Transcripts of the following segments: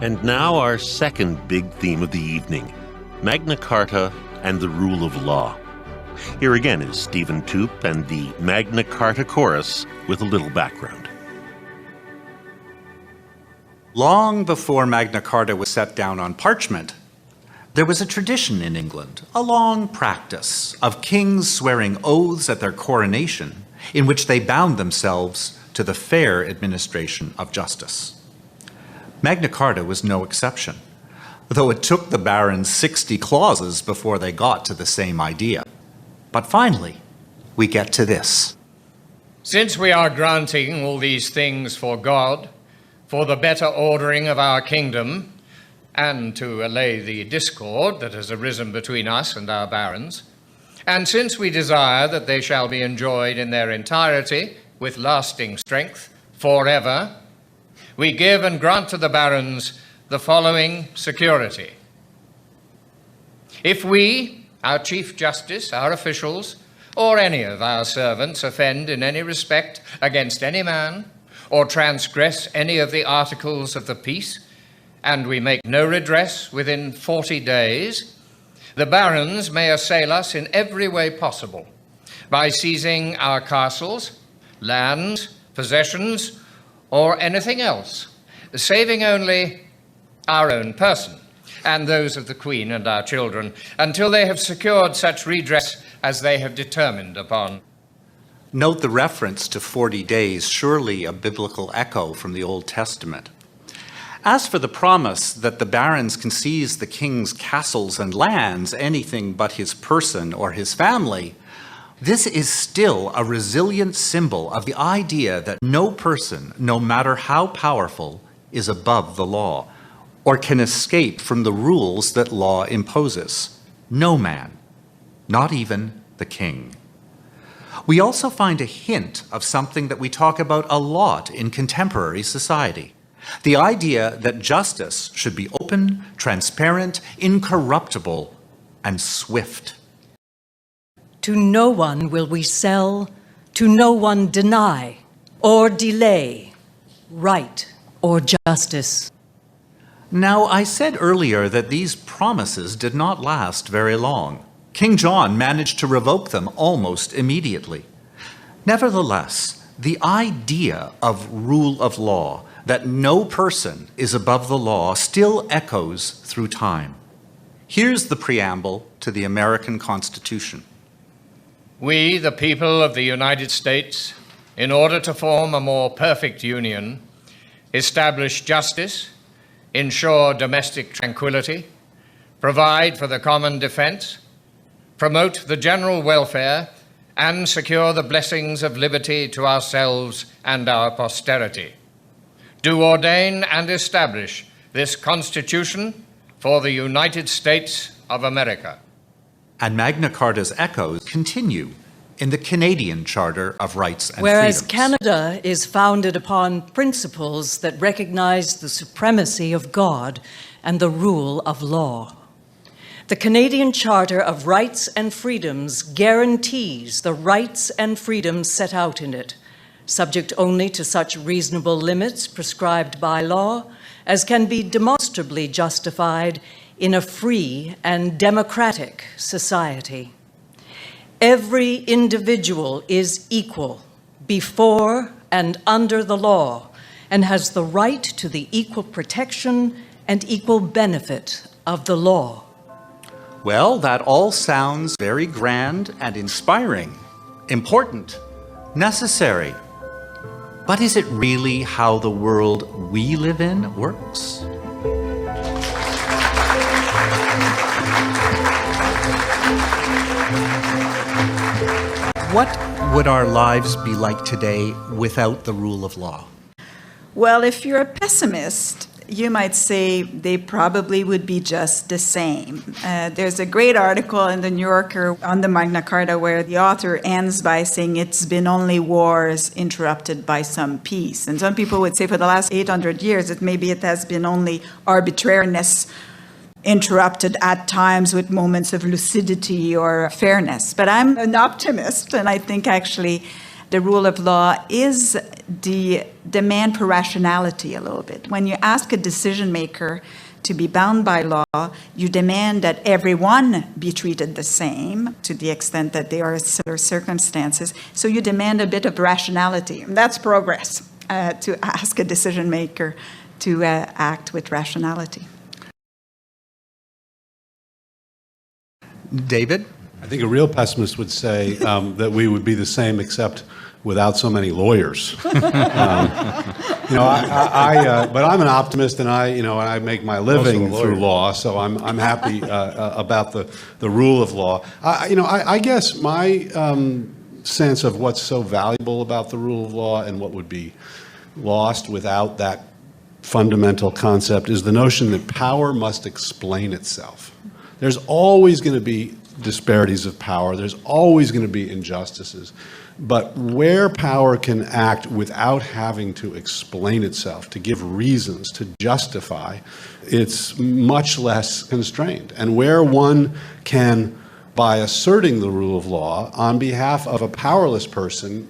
And now our second big theme of the evening, Magna Carta and the rule of law. Here again is Stephen Toop and the Magna Carta Chorus with a little background. Long before Magna Carta was set down on parchment, there was a tradition in England, a long practice of kings swearing oaths at their coronation in which they bound themselves to the fair administration of justice. Magna Carta was no exception, though it took the barons 60 clauses before they got to the same idea. But finally, we get to this. Since we are granting all these things for God, for the better ordering of our kingdom, and to allay the discord that has arisen between us and our barons, and since we desire that they shall be enjoyed in their entirety with lasting strength forever, we give and grant to the barons the following security. If we, our Chief Justice, our officials, or any of our servants offend in any respect against any man, or transgress any of the articles of the peace, and we make no redress within 40 days, the barons may assail us in every way possible by seizing our castles, lands, possessions, or anything else, saving only our own person and those of the Queen and our children, until they have secured such redress as they have determined upon. Note the reference to 40 days, surely a biblical echo from the Old Testament. As for the promise that the barons can seize the king's castles and lands, anything but his person or his family, this is still a resilient symbol of the idea that no person, no matter how powerful, is above the law or can escape from the rules that law imposes. No man, not even the king. We also find a hint of something that we talk about a lot in contemporary society. The idea that justice should be open, transparent, incorruptible, and swift. To no one will we sell, to no one deny, or delay, right or justice. Now, I said earlier that these promises did not last very long. King John managed to revoke them almost immediately. Nevertheless, the idea of rule of law, that no person is above the law, still echoes through time. Here's the preamble to the American Constitution. We, the people of the United States, in order to form a more perfect union, establish justice, ensure domestic tranquility, provide for the common defense, promote the general welfare, and secure the blessings of liberty to ourselves and our posterity. Do ordain and establish this Constitution for the United States of America. And Magna Carta's echoes continue in the Canadian Charter of Rights and Whereas Freedoms. Canada is founded upon principles that recognize the supremacy of God and the rule of law. The Canadian Charter of Rights and Freedoms guarantees the rights and freedoms set out in it, subject only to such reasonable limits prescribed by law as can be demonstrably justified in a free and democratic society. Every individual is equal before and under the law and has the right to the equal protection and equal benefit of the law. Well, that all sounds very grand and inspiring, important, necessary. But is it really how the world we live in works? What would our lives be like today without the rule of law? Well, if you're a pessimist, you might say they probably would be just the same. There's a great article in the New Yorker on the Magna Carta where the author ends by saying it's been only wars interrupted by some peace. And some people would say for the last 800 years that maybe it has been only arbitrariness interrupted at times with moments of lucidity or fairness. But I'm an optimist, and I think actually the rule of law is the demand for rationality a little bit. When you ask a decision maker to be bound by law, you demand that everyone be treated the same to the extent that there are similar circumstances. So you demand a bit of rationality. And that's progress, to ask a decision maker to act with rationality. David? I think a real pessimist would say that we would be the same except without so many lawyers. But I'm an optimist, and I make my living through law, so I'm happy about the rule of law. I guess my sense of what's so valuable about the rule of law and what would be lost without that fundamental concept is the notion that power must explain itself. There's always going to be disparities of power. There's always going to be injustices. But where power can act without having to explain itself, to give reasons, to justify, it's much less constrained. And where one can, by asserting the rule of law on behalf of a powerless person,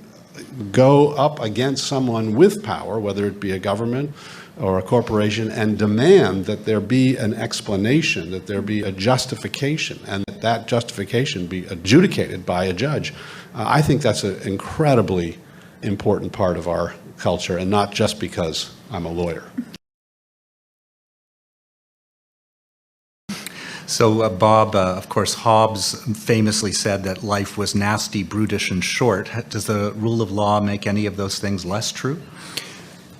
go up against someone with power, whether it be a government or a corporation, and demand that there be an explanation, that there be a justification, and that justification be adjudicated by a judge. I think that's an incredibly important part of our culture, and not just because I'm a lawyer. So, Bob, of course, Hobbes famously said that life was nasty, brutish, and short. Does the rule of law make any of those things less true?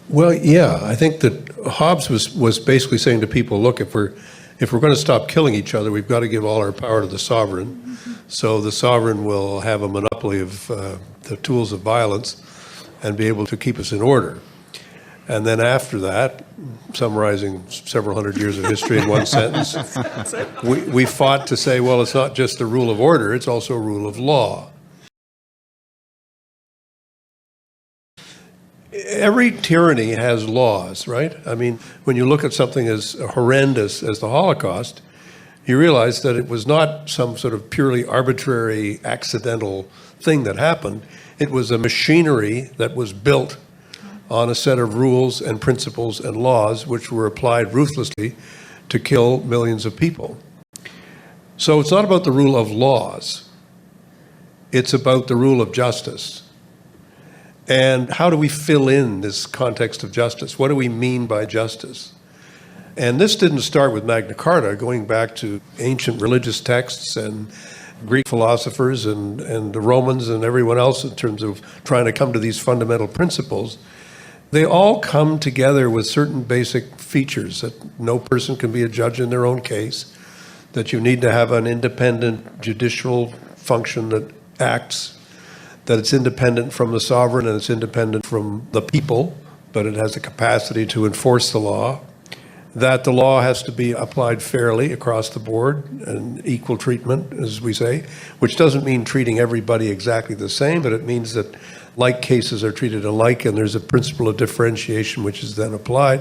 Well, yeah, I think that Hobbes was basically saying to people, look, if we're going to stop killing each other, we've got to give all our power to the sovereign. Mm-hmm. So the sovereign will have a monopoly of the tools of violence and be able to keep us in order. And then after that, summarizing several hundred years of history in one sentence, we fought to say, well, it's not just a rule of order, it's also a rule of law. Every tyranny has laws, right? I mean, when you look at something as horrendous as the Holocaust, you realize that it was not some sort of purely arbitrary, accidental thing that happened. It was a machinery that was built on a set of rules and principles and laws which were applied ruthlessly to kill millions of people. So it's not about the rule of laws. It's about the rule of justice. And how do we fill in this context of justice? What do we mean by justice? And this didn't start with Magna Carta, going back to ancient religious texts and Greek philosophers and the Romans and everyone else in terms of trying to come to these fundamental principles. They all come together with certain basic features, that no person can be a judge in their own case, that you need to have an independent judicial function that acts, that it's independent from the sovereign and it's independent from the people, but it has the capacity to enforce the law, that the law has to be applied fairly across the board and equal treatment, as we say, which doesn't mean treating everybody exactly the same, but it means that like cases are treated alike and there's a principle of differentiation which is then applied.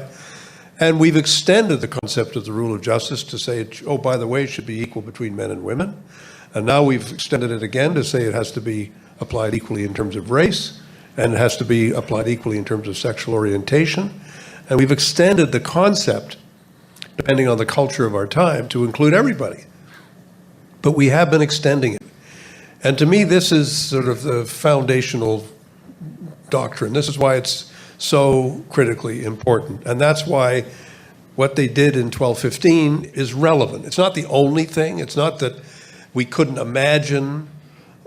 And we've extended the concept of the rule of justice to say, oh, by the way, it should be equal between men and women. And now we've extended it again to say it has to be applied equally in terms of race, and it has to be applied equally in terms of sexual orientation. And we've extended the concept, depending on the culture of our time, to include everybody. But we have been extending it. And to me, this is sort of the foundational doctrine. This is why it's so critically important. And that's why what they did in 1215 is relevant. It's not the only thing. It's not that we couldn't imagine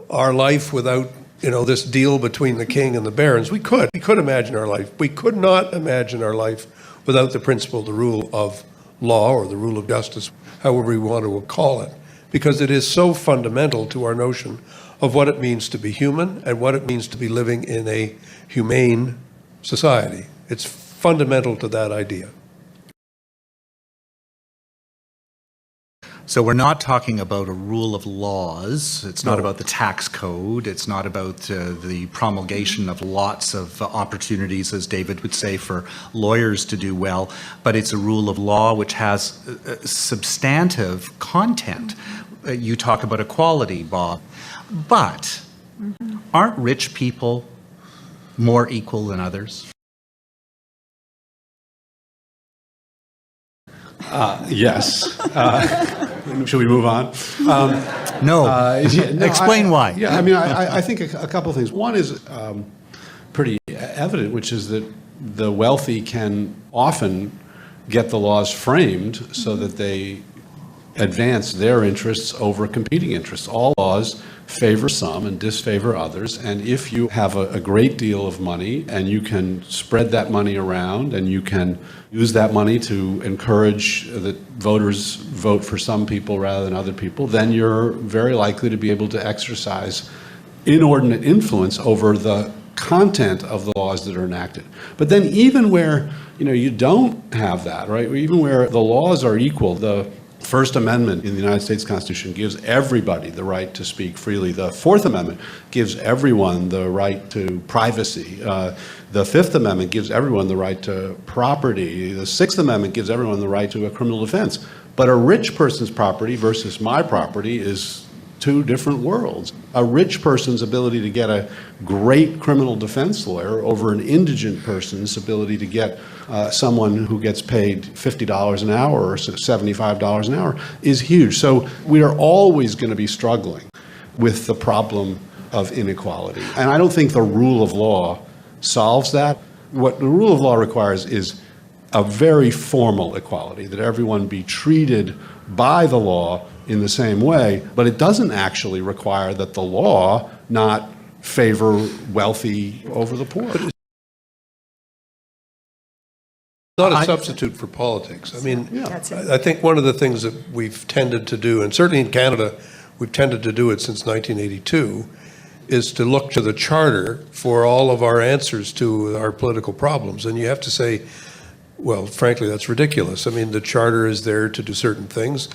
our life without, this deal between the king and the barons. We could imagine our life. We could not imagine our life without the principle, the rule of law or the rule of justice, however we want to call it, because it is so fundamental to our notion of what it means to be human and what it means to be living in a humane society. It's fundamental to that idea. So we're not talking about a rule of laws. It's not about the tax code. It's not about the promulgation of lots of opportunities, as David would say, for lawyers to do well. But it's a rule of law which has substantive content. You talk about equality, Bob. But aren't rich people more equal than others? Yes. Should we move on? Explain why. Yeah, I mean, I think a couple of things. One is pretty evident, which is that the wealthy can often get the laws framed so that they advance their interests over competing interests. All laws favor some and disfavor others, and if you have a great deal of money and you can spread that money around and you can use that money to encourage that voters vote for some people rather than other people, then you're very likely to be able to exercise inordinate influence over the content of the laws that are enacted. But then even where you don't have that, right? Even where the laws are equal, the First Amendment in the United States Constitution gives everybody the right to speak freely. The Fourth Amendment gives everyone the right to privacy. The Fifth Amendment gives everyone the right to property. The Sixth Amendment gives everyone the right to a criminal defense. But a rich person's property versus my property is two different worlds. A rich person's ability to get a great criminal defense lawyer over an indigent person's ability to get someone who gets paid $50 an hour or $75 an hour is huge. So we are always going to be struggling with the problem of inequality. And I don't think the rule of law solves that. What the rule of law requires is a very formal equality, that everyone be treated by the law in the same way, but it doesn't actually require that the law not favor wealthy over the poor. It's not a substitute for politics. I mean, I think one of the things that we've tended to do, and certainly in Canada, we've tended to do it since 1982, is to look to the Charter for all of our answers to our political problems. And you have to say, well, frankly, that's ridiculous. I mean, the Charter is there to do certain things.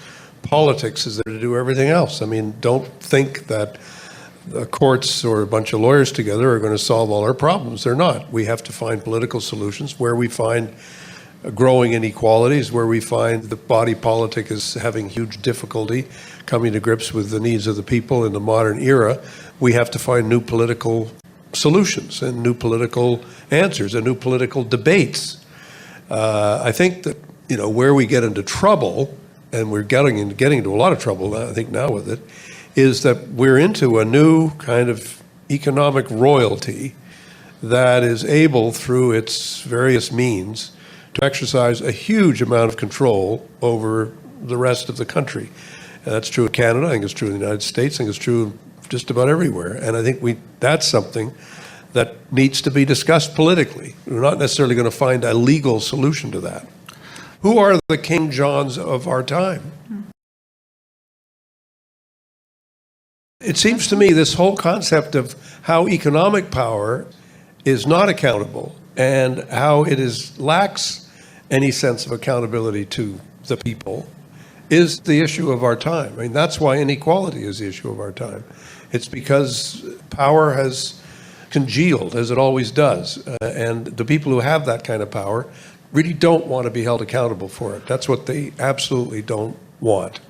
Politics is there to do everything else. I mean, don't think that the courts or a bunch of lawyers together are going to solve all our problems. They're not. We have to find political solutions where we find growing inequalities, where we find the body politic is having huge difficulty coming to grips with the needs of the people in the modern era. We have to find new political solutions and new political answers and new political debates. I think that, where we get into trouble, and we're getting into a lot of trouble, I think, now with it, is that we're into a new kind of economic royalty that is able, through its various means, to exercise a huge amount of control over the rest of the country. And that's true in Canada, I think it's true in the United States, I think it's true just about everywhere. And I think that's something that needs to be discussed politically. We're not necessarily going to find a legal solution to that. Who are the King Johns of our time? It seems to me this whole concept of how economic power is not accountable and how it lacks any sense of accountability to the people is the issue of our time. I mean, that's why inequality is the issue of our time. It's because power has congealed, as it always does, and the people who have that kind of power really don't want to be held accountable for it. That's what they absolutely don't want.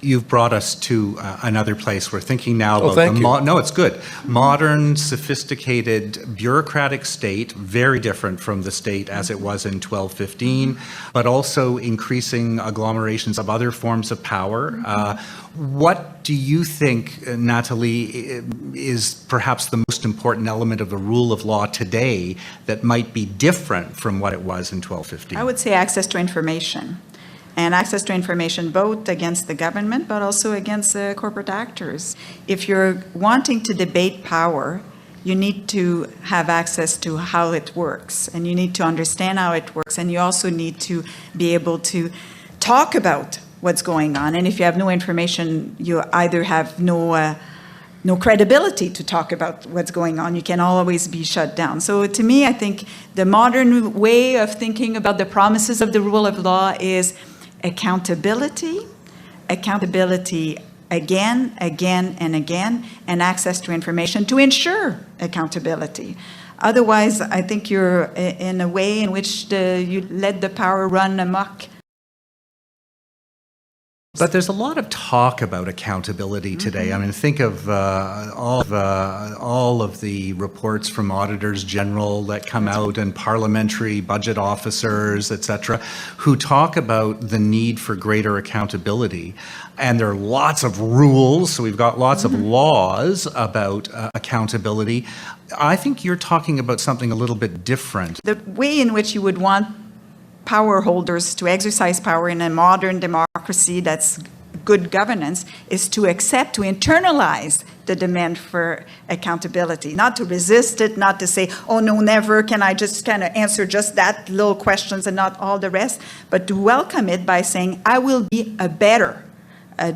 You've brought us to another place. We're thinking now about thank you. No, it's good. Modern, sophisticated, bureaucratic state, very different from the state as it was in 1215, but also increasing agglomerations of other forms of power. What do you think, Natalie, is perhaps the most important element of the rule of law today that might be different from what it was in 1215? I would say access to information. And access to information both against the government but also against corporate actors. If you're wanting to debate power, you need to have access to how it works, and you need to understand how it works, and you also need to be able to talk about what's going on. And if you have no information, you either have no credibility to talk about what's going on. You can always be shut down. So to me, I think the modern way of thinking about the promises of the rule of law is accountability again, and again, and access to information to ensure accountability. Otherwise, I think you're in a way in which you let the power run amok But there's a lot of talk about accountability today. I mean, think of all of the reports from auditors general that come out and parliamentary budget officers, et cetera, who talk about the need for greater accountability. And there are lots of rules, so we've got lots of laws about accountability. I think you're talking about something a little bit different. The way in which you would want power holders to exercise power in a modern democracy that's good governance is to accept, to internalize the demand for accountability, not to resist it, not to say, oh no, never, can I just kind of answer just that little questions and not all the rest, but to welcome it by saying, I will be a better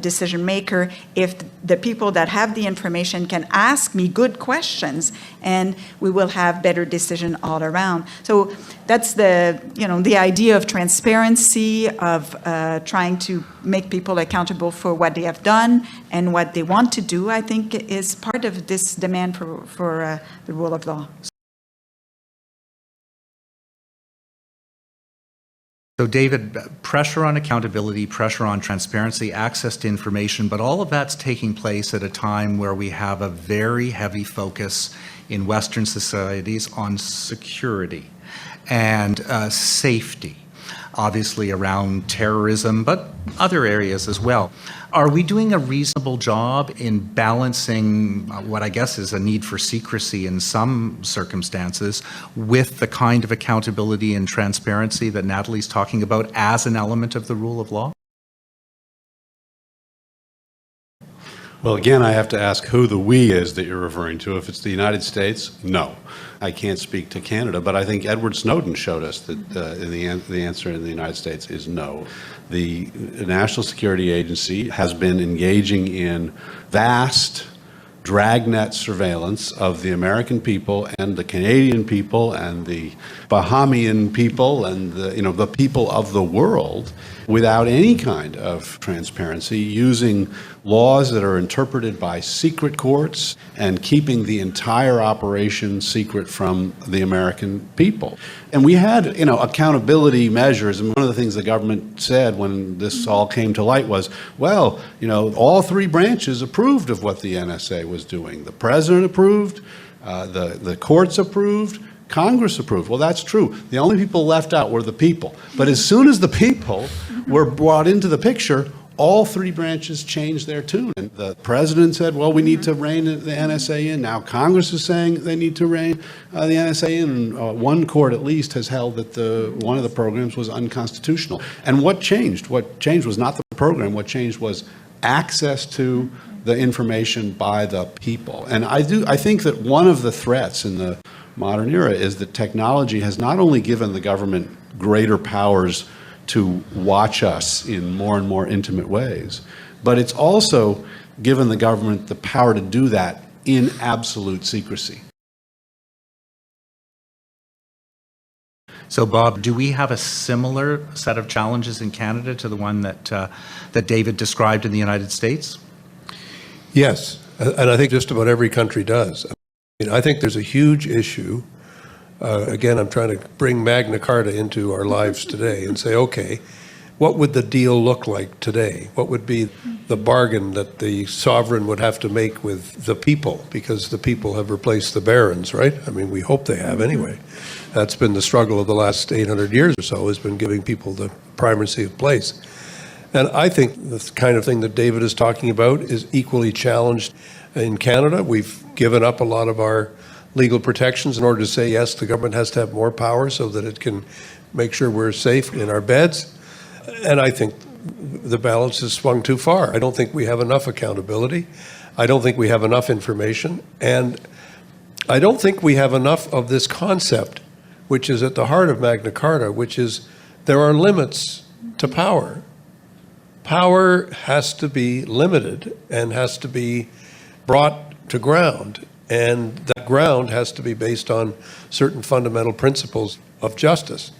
decision maker if the people that have the information can ask me good questions, and we will have better decision all around. So that's the idea of transparency, of trying to make people accountable for what they have done and what they want to do, I think is part of this demand for the rule of law. So David, pressure on accountability, pressure on transparency, access to information, but all of that's taking place at a time where we have a very heavy focus in Western societies on security and safety, obviously around terrorism, but other areas as well. Are we doing a reasonable job in balancing what I guess is a need for secrecy in some circumstances with the kind of accountability and transparency that Natalie's talking about as an element of the rule of law? Well, again, I have to ask who the we is that you're referring to. If it's the United States, no. I can't speak to Canada, but I think Edward Snowden showed us that the answer in the United States is no. The National Security Agency has been engaging in vast dragnet surveillance of the American people and the Canadian people and the Bahamian people and the people of the world without any kind of transparency, using laws that are interpreted by secret courts and keeping the entire operation secret from the American people. And we had, accountability measures, and one of the things the government said when this all came to light was, well, all three branches approved of what the NSA was doing. The president approved, the courts approved, Congress approved. Well, that's true. The only people left out were the people. But as soon as the people were brought into the picture, all three branches changed their tune. And the president said, well, we need to rein the NSA in. Now Congress is saying they need to rein the NSA in. And one court at least has held that one of the programs was unconstitutional. And what changed? What changed was not the program. What changed was access to the information by the people. And I think that one of the threats in the modern era is that technology has not only given the government greater powers to watch us in more and more intimate ways, but it's also given the government the power to do that in absolute secrecy. So, Bob, do we have a similar set of challenges in Canada to the one that David described in the United States? Yes, and I think just about every country does. I think there's a huge issue. Again, I'm trying to bring Magna Carta into our lives today and say, okay, what would the deal look like today? What would be the bargain that the sovereign would have to make with the people? Because the people have replaced the barons, right? I mean, we hope they have anyway. That's been the struggle of the last 800 years or so, has been giving people the primacy of place. And I think the kind of thing that David is talking about is equally challenged in Canada. We've given up a lot of our legal protections in order to say, yes, the government has to have more power so that it can make sure we're safe in our beds. And I think the balance has swung too far. I don't think we have enough accountability. I don't think we have enough information. And I don't think we have enough of this concept, which is at the heart of Magna Carta, which is there are limits to power. Power has to be limited and has to be brought to ground. And that ground has to be based on certain fundamental principles of justice.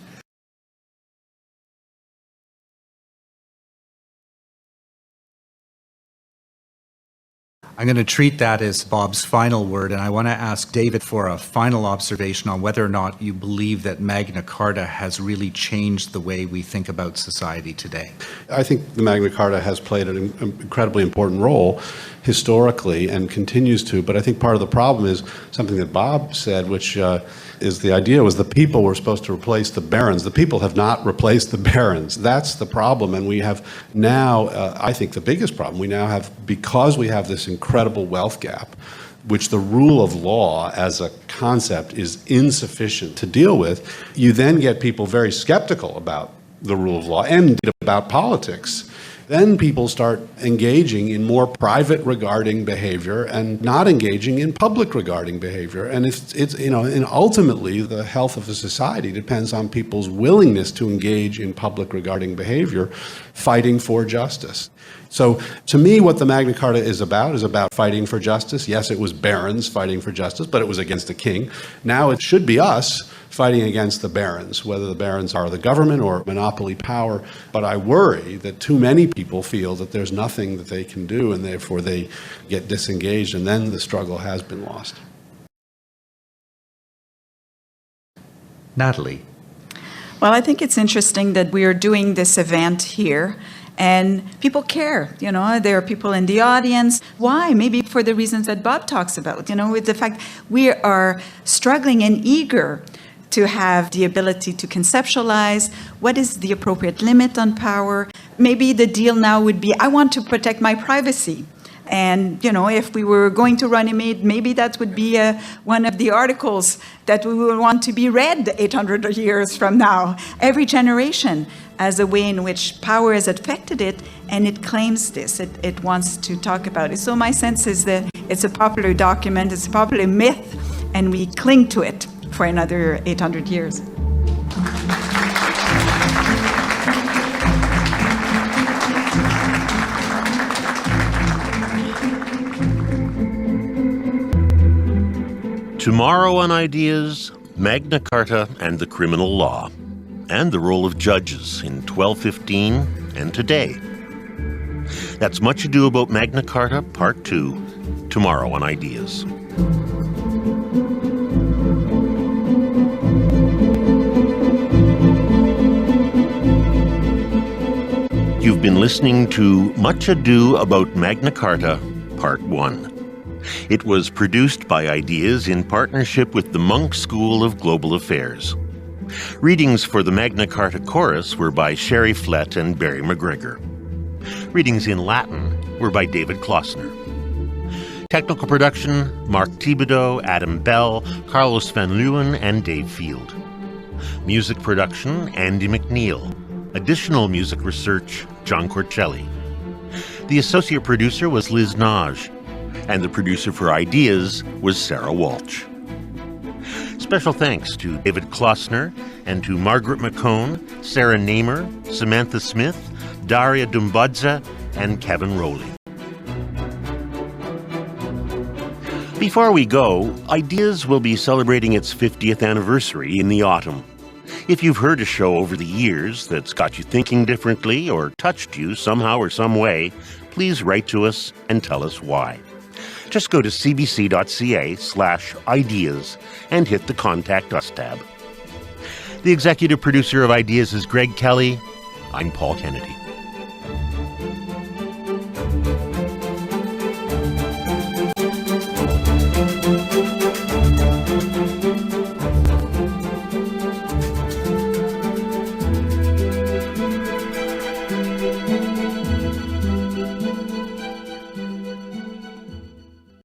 I'm going to treat that as Bob's final word, and I want to ask David for a final observation on whether or not you believe that Magna Carta has really changed the way we think about society today. I think the Magna Carta has played an incredibly important role historically and continues to, but I think part of the problem is something that Bob said, which is the idea was the people were supposed to replace the barons. The people have not replaced the barons. That's the problem, and we have now, I think the biggest problem, we now have, because we have this incredible wealth gap, which the rule of law as a concept is insufficient to deal with, you then get people very skeptical about the rule of law and about politics. Then people start engaging in more private regarding behavior and not engaging in public regarding behavior. And and ultimately the health of a society depends on people's willingness to engage in public regarding behavior, fighting for justice. So to me, what the Magna Carta is about fighting for justice. Yes, it was barons fighting for justice, but it was against a king. Now it should be us fighting against the barons, whether the barons are the government or monopoly power. But I worry that too many people feel that there's nothing that they can do, and therefore they get disengaged, and then the struggle has been lost. Natalie. Well, I think it's interesting that we are doing this event here. And people care, there are people in the audience. Why? Maybe for the reasons that Bob talks about, with the fact we are struggling and eager to have the ability to conceptualize what is the appropriate limit on power. Maybe the deal now would be, I want to protect my privacy. And, if we were going to Runnymede, maybe that would be one of the articles that we would want to be read 800 years from now. Every generation as a way in which power has affected it, and it claims this. It wants to talk about it. So my sense is that it's a popular document, it's a popular myth, and we cling to it for another 800 years. Tomorrow on Ideas, Magna Carta and the criminal law, and the role of judges in 1215 and today. That's Much Ado About Magna Carta, Part 2, tomorrow on Ideas. You've been listening to Much Ado About Magna Carta, Part 1. It was produced by Ideas in partnership with the Monk School of Global Affairs. Readings for the Magna Carta Chorus were by Sherry Flett and Barry McGregor. Readings in Latin were by David Klossner. Technical production, Mark Thibodeau, Adam Bell, Carlos Van Leeuwen, and Dave Field. Music production, Andy McNeil. Additional music research, John Corcelli. The associate producer was Liz Naj, and the producer for Ideas was Sarah Walsh. Special thanks to David Klossner and to Margaret McCone, Sarah Namer, Samantha Smith, Daria Dumbadze, and Kevin Rowley. Before we go, Ideas will be celebrating its 50th anniversary in the autumn. If you've heard a show over the years that's got you thinking differently or touched you somehow or some way, please write to us and tell us why. Just go to cbc.ca/ideas and hit the Contact Us tab. The executive producer of Ideas is Greg Kelly. I'm Paul Kennedy.